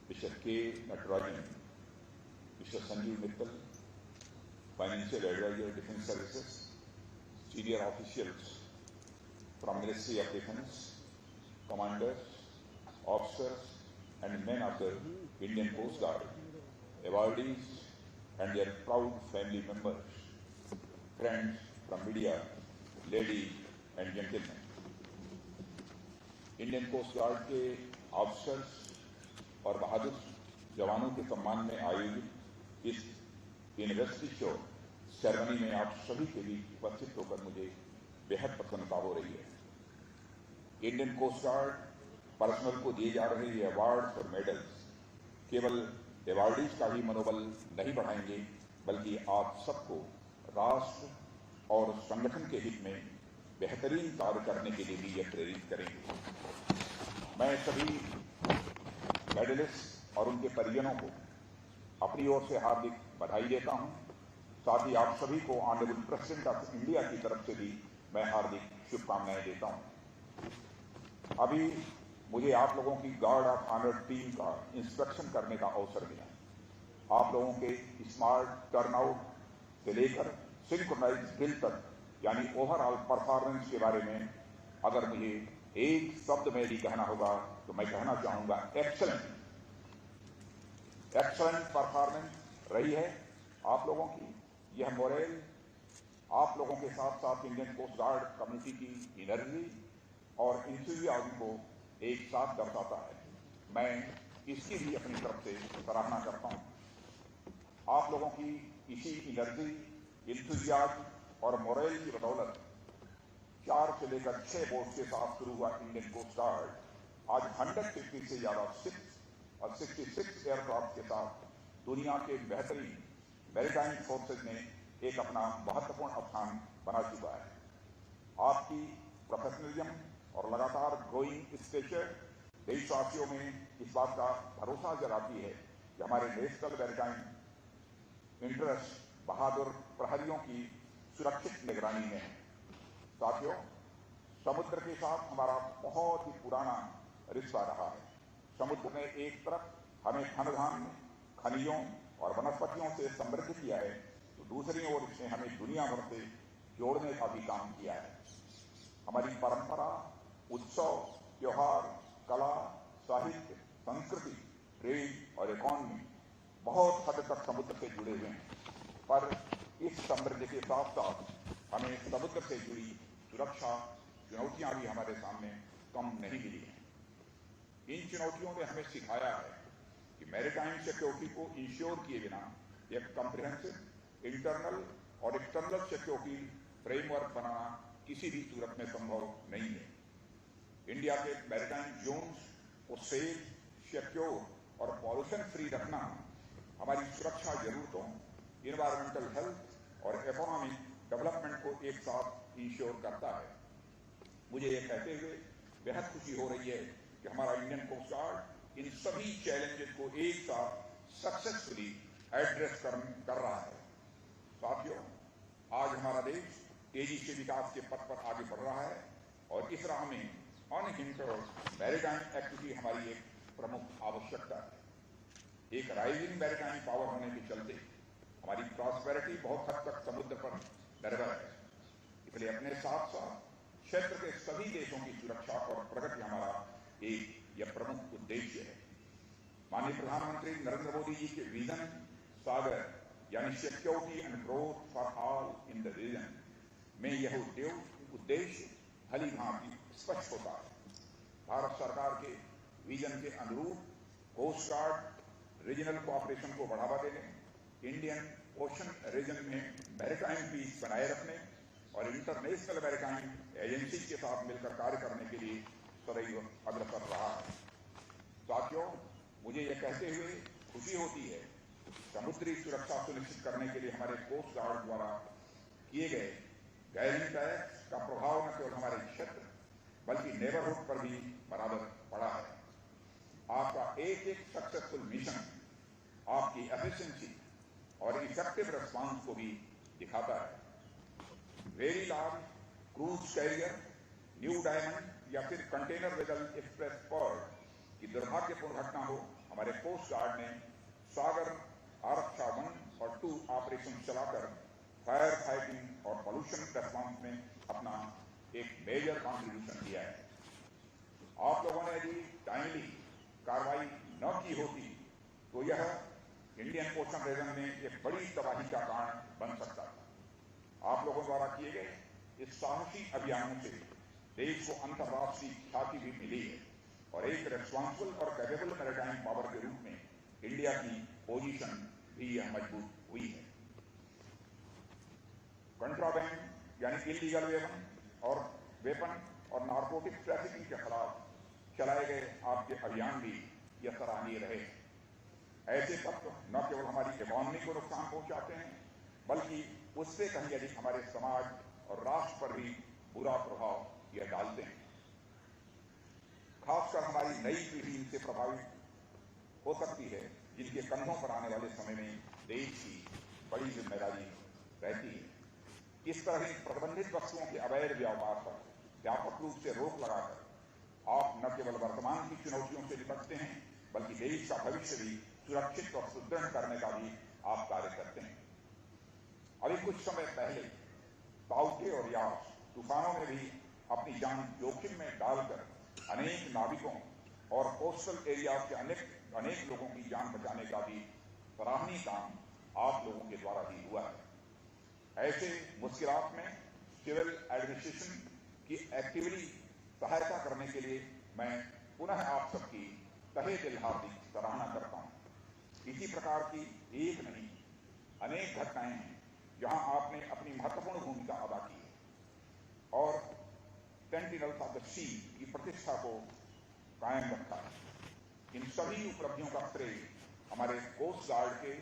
Mr. K. Natarajan, Mr. Sanjeev Mittal, Financial Advisor, Defence Services, senior officials from Ministry of Defence, commanders, officers, and men of the Indian Coast Guard, awardees, and their proud family members, friends from media, ladies and gentlemen. Indian coast guard के officers और बहादुर जवानों के सम्मान में आयोजित इस university show ceremony में आप सभी के बीच उपस्थित होकर मुझे बेहद प्रसन्नता हो रही है। इंडियन कोस्ट गार्ड पर्सनल को दिए जा रहे ये अवार्ड और मेडल्स केवल अवार्डीज का ही मनोबल नहीं बढ़ाएंगे, बल्कि आप सबको राष्ट्र और संगठन के हित में बेहतरीन कार्य करने के लिए भी यह प्रेरित करेंगे। मैं सभी मेडलिस्ट और उनके परिजनों को अपनी ओर से हार्दिक बधाई देता हूं। साथ ही आप सभी को ऑनरेबल प्रेसिडेंट ऑफ इंडिया की तरफ से भी मैं हार्दिक शुभकामनाएं देता हूं। अभी मुझे आप लोगों की गार्ड ऑफ ऑनर टीम का इंस्पेक्शन करने का अवसर मिला। आप लोगों के स्मार्ट टर्नआउट से लेकर सिंक्रोनाइज ड्रिल तक, यानी ओवरऑल परफॉर्मेंस के बारे में अगर मुझे एक शब्द में भी कहना होगा तो मैं कहना चाहूंगा एक्सेलेंट परफॉर्मेंस रही है आप लोगों की। यह मोरल आप लोगों के साथ साथ इंडियन कोस्ट गार्ड कम्युनिटी की एनर्जी और इंथुजियाज्म को एक साथ दर्शाता है। मैं इसकी भी अपनी तरफ से सराहना करता हूं। आप लोगों की इसी एनर्जी, इंथुजियाज्म और मोरल की बदौलत 4 से लेकर 6 बोट्स के साथ शुरू हुआ इंडियन कोस्ट गार्ड आज 150 से ज्यादा शिप्स और 66 एयरक्राफ्ट के साथ दुनिया के बेहतरीन मैरीटाइम फोर्सेज में एक अपना महत्वपूर्ण स्थान बना चुका है। आपकी प्रोफेशनलिज्म और लगातार ग्रोइंग स्टेचर देशवासियों में इस बात का भरोसा जगाती है कि हमारे नेशनल मैरीटाइम इंटरेस्ट बहादुर प्रहरियों की सुरक्षित निगरानी में है। साथियों, समुद्र के साथ हमारा बहुत ही पुराना रिश्ता रहा है। समुद्र ने एक तरफ हमें धन खनिजों और वनस्पतियों से समृद्ध किया है, तो दूसरी ओर इसने हमें दुनिया भर से जोड़ने का भी काम किया है। हमारी परंपरा, उत्सव, त्योहार, कला, साहित्य, संस्कृति, ट्रेड और इकोनॉमी बहुत हद तक समुद्र से जुड़े हुए हैं। पर इस समृद्धि के साथ साथ हमें समुद्र से जुड़ी सुरक्षा चुनौतियां भी हमारे सामने कम नहीं मिली हैं। इन चुनौतियों ने हमें सिखाया है कि मैरीटाइम सिक्योरिटी को इंश्योर किए बिना एक कॉम्प्रिहेंसिव इंटरनल और एक्सटर्नल सिक्योरिटी फ्रेमवर्क बनाना किसी भी सूरत में संभव नहीं है। इंडिया के मैरीटाइम जोन्स को सेफ, सिक्योर और पॉल्यूशन फ्री रखना हमारी सुरक्षा जरूरतों, इन्वायरमेंटल हेल्थ और इकोनॉमिक डेवलपमेंट को एक साथ इंश्योर करता है। मुझे यह कहते हुए बेहद खुशी हो रही है कि हमारा इंडियन कोस्ट गार्ड इन सभी चैलेंजेस को एक साथ सक्सेसफुली एड्रेस कर रहा है। साथियों, आज हमारा देश तेजी से विकास के पथ पर आगे बढ़ रहा है और इस राह में अनहिंडर्ड मैरीटाइम एक्टिविटी हमारी एक प्रमुख आवश्यकता है। एक राइजिंग मैरीटाइम पावर होने के चलते हमारी प्रॉस्पेरिटी बहुत हद तक समुद्र पर निर्भर है। इसलिए अपने साथ साथ क्षेत्र के सभी देशों की सुरक्षा और प्रगति हमारा एक यह प्रमुख उद्देश्य है। माननीय प्रधानमंत्री नरेंद्र मोदी जी के विजन सागर यानी security and growth for all in the region में यह उद्देश्य भली भांति स्पष्ट होता है। भारत सरकार के विजन के अनुरूप कोस्ट गार्ड रीजनल कोऑपरेशन को बढ़ावा देने, इंडियन ओशन रीजन में मैरीटाइम पीस बनाए रखने और इंटरनेशनल मैरीटाइम एजेंसी के साथ मिलकर कार्य करने के लिए सदैव अग्रसर रहा है। साथियों, मुझे यह कहते हुए खुशी होती है समुद्री सुरक्षा सुनिश्चित करने के लिए हमारे कोस्ट गार्ड द्वारा किए गए गैरिंग टैक्स का प्रभाव न केवल हमारे क्षेत्र बल्कि नेबरहुड पर भी बराबर पड़ा है। आपका एक एक सक्सेसफुल मिशन आपकी एफिशिएंसी और इफेक्टिव रिस्पांस को भी दिखाता है। Very large cruise carrier, new diamond या फिर कंटेनर वेसल एक्सप्रेस पर्ल की दुर्भाग्यपूर्ण घटना हो, हमारे कोस्ट गार्ड ने सागर आरक्षा 1 और 2 ऑपरेशन चलाकर फायर फाइटिंग और पॉल्यूशन रेस्पॉन्स में अपना एक मेजर कॉन्ट्रीब्यूशन दिया है। आप लोगों ने यदि टाइमली कार्रवाई न की होती तो यह इंडियन ओशन रीजन में एक बड़ी तबाही का कारण बन सकता था। आप लोगों द्वारा किए गए इस साहसी अभियानों से देश को अंतर्राष्ट्रीय ख्याति भी मिली है और एक रेस्पॉन्सिबल और कैपेबल मैरीटाइम पावर के रूप में इंडिया की पोजीशन भी यह मजबूत हुई है। कंट्राबैंड यानी इलीगल वेपन और नारकोटिक ट्रैफिकिंग के खिलाफ चलाए गए आपके अभियान भी यह सराहनीय रहे। ऐसे तत्व न केवल हमारी इकोनॉमी को नुकसान पहुंचाते हैं बल्कि उससे कहीं अधिक हमारे समाज और राष्ट्र पर भी बुरा प्रभाव यह डालते हैं। खासकर हमारी नई पीढ़ी इनसे प्रभावित हो सकती है जिनके कंधों पर आने वाले समय में देश की बड़ी जिम्मेदारी रहती है। इस तरह इन प्रतिबंधित वस्तुओं के अवैध व्यापार पर व्यापक रूप से रोक लगाकर आप न केवल वर्तमान की चुनौतियों से निपटते हैं बल्कि देश का भविष्य भी सुरक्षित और सुदृढ़ करने का भी आप कार्य करते हैं। अभी कुछ समय पहले ताउते और यास तूफानों में भी अपनी जान जोखिम में डालकर अनेक नाविकों और कोस्टल एरिया के अनेक लोगों की जान बचाने का भी सराहनीय काम आप लोगों के द्वारा ही हुआ है। ऐसे मुश्किलात में सिविल एडमिनिस्ट्रेशन की एक्टिवली सहायता करने के लिए मैं पुनः आप सबकी तहे दिल हार्दिक सराहना करता हूं। इसी प्रकार की एक नहीं अनेक घटनाएं हैं जहां आपने अपनी महत्वपूर्ण भूमिका अदा की है और सेंटिनल्स ऑफ द सी की प्रतिष्ठा को कायम रखा है। इन सभी उपलब्धियों का श्रेय हमारे कोस्ट गार्ड के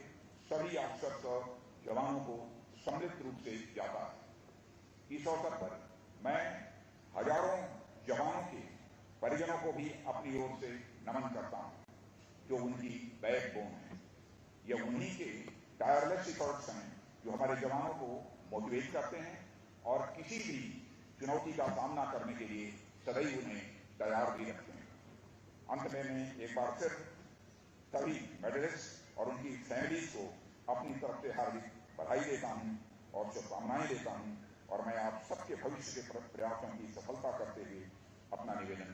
सभी अफसर और जवानों को सम्मिलित रूप से जाता है। इस अवसर पर मैं हजारों जवानों के परिजनों को भी अपनी ओर से नमन करता हूं जो उनकी बैकबोन है। यह उन्हीं के टायरलेस एफर्ट्स हैं जो हमारे जवानों को मोटिवेट करते हैं और किसी भी चुनौती का सामना करने के लिए सदैव उन्हें तैयार भी रखते हैं। अंत में मैं एक बार फिर सभी मेडलिस्ट और उनकी फैमिलीज को अपनी तरफ से हार्दिक बधाई देता हूं और शुभकामनाएं देता हूं और मैं आप सबके भविष्य के प्रयासों की सफलता करते हुए अपना निवेदन